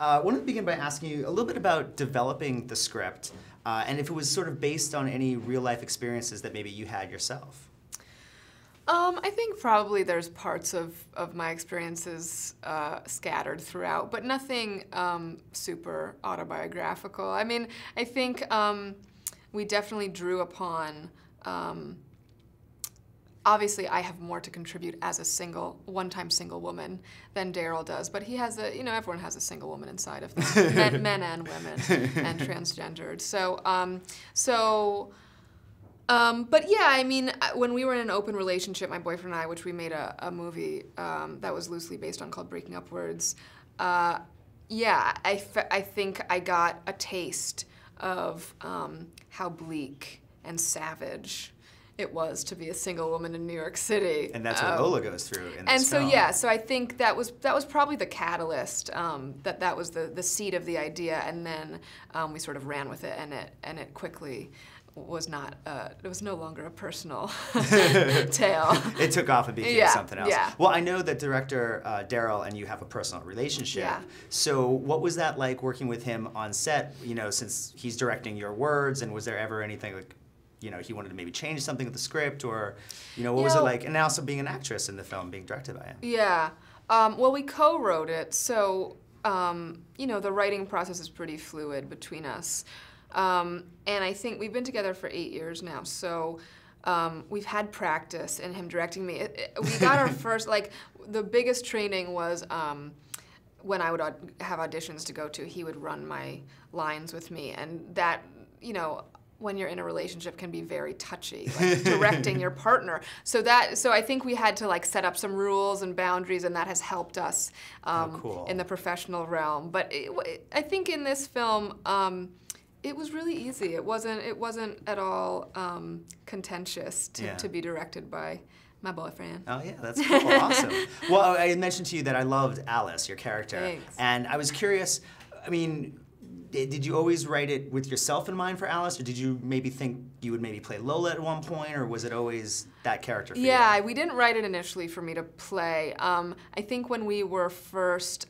I wanted to begin by asking you a little bit about developing the script, and if it was sort of based on any real-life experiences that maybe you had yourself. I think probably there's parts of my experiences scattered throughout, but nothing super autobiographical. I mean, I think we definitely drew upon, obviously I have more to contribute as a one-time single woman than Daryl does, but he has a, everyone has a single woman inside of them, men and women, and transgendered. But yeah, I mean, when we were in an open relationship, my boyfriend and I, which we made a movie that was loosely based on called Breaking Upwards, yeah, I think I got a taste of how bleak and savage it was to be a single woman in New York City. And that's what Lola goes through in this film. film. Yeah, so I think that was probably the catalyst, that was the seed of the idea, and then we sort of ran with it, and it quickly was not, it was no longer a personal tale. It took off and became something else. Yeah. Well, I know that director Daryl and you have a personal relationship. Yeah. So what was that like working with him on set, since he's directing your words, and was there ever anything like, he wanted to maybe change something with the script, or, what was it like, and also being an actress in the film, being directed by him? Yeah. Well, we co-wrote it, so, the writing process is pretty fluid between us. And I think we've been together for 8 years now, so we've had practice in him directing me. We got our first, the biggest training was when I would have auditions to go to, he would run my lines with me, and that, when you're in a relationship can be very touchy, like directing your partner. So I think we had to set up some rules and boundaries, and that has helped us cool. in the professional realm. But I think in this film, it was really easy. It wasn't at all contentious to be directed by my boyfriend. Oh yeah, that's cool, awesome. Well, I mentioned to you that I loved Alice, your character. Thanks. And I was curious, I mean, did you always write it with yourself in mind for Alice, or did you maybe think you would maybe play Lola at one point, or was it always that character for you? Yeah, we didn't write it initially for me to play. I think when we were first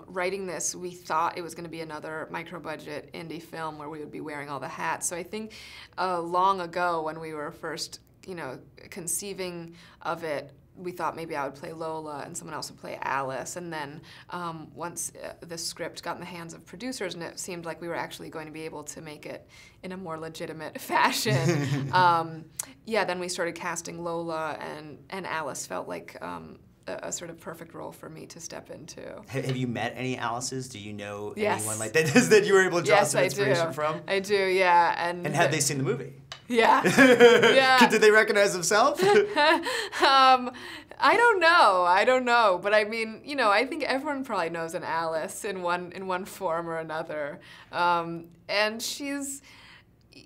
writing this, we thought it was going to be another micro-budget indie film where we would be wearing all the hats. So I think long ago when we were first, conceiving of it, we thought maybe I would play Lola and someone else would play Alice. And then once the script got in the hands of producers and it seemed like we were actually going to be able to make it in a more legitimate fashion, yeah, then we started casting Lola, and Alice felt like a sort of perfect role for me to step into. Have you met any Alices? Do you know Yes. anyone like that that you were able to draw some inspiration from? I do, yeah. And have they seen the movie? Yeah. Yeah. Did they recognize themselves? I don't know. But I mean, I think everyone probably knows an Alice in one form or another. And she's,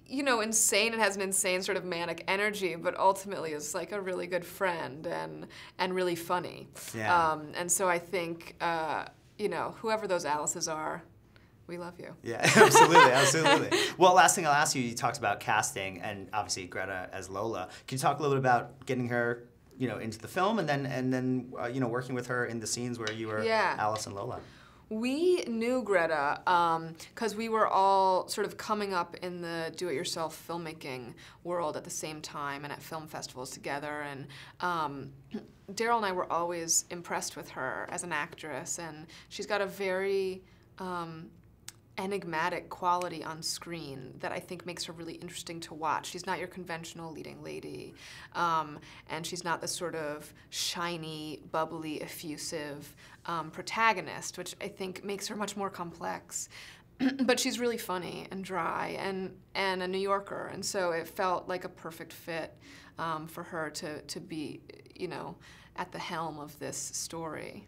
insane and has an insane sort of manic energy, but ultimately is like a really good friend and really funny. Yeah. And so I think, whoever those Alices are, we love you. Yeah, absolutely, absolutely. Well, last thing I'll ask you talked about casting, and obviously Greta as Lola. Can you talk a little bit about getting her, into the film, and then working with her in the scenes where you were Alice and Lola? We knew Greta because we were all sort of coming up in the do-it-yourself filmmaking world at the same time and at film festivals together. And Daryl and I were always impressed with her as an actress, and she's got a very enigmatic quality on screen that I think makes her really interesting to watch. She's not your conventional leading lady, and she's not the sort of shiny, bubbly, effusive protagonist, which I think makes her much more complex. But she's really funny and dry and a New Yorker, and so it felt like a perfect fit for her to be, at the helm of this story.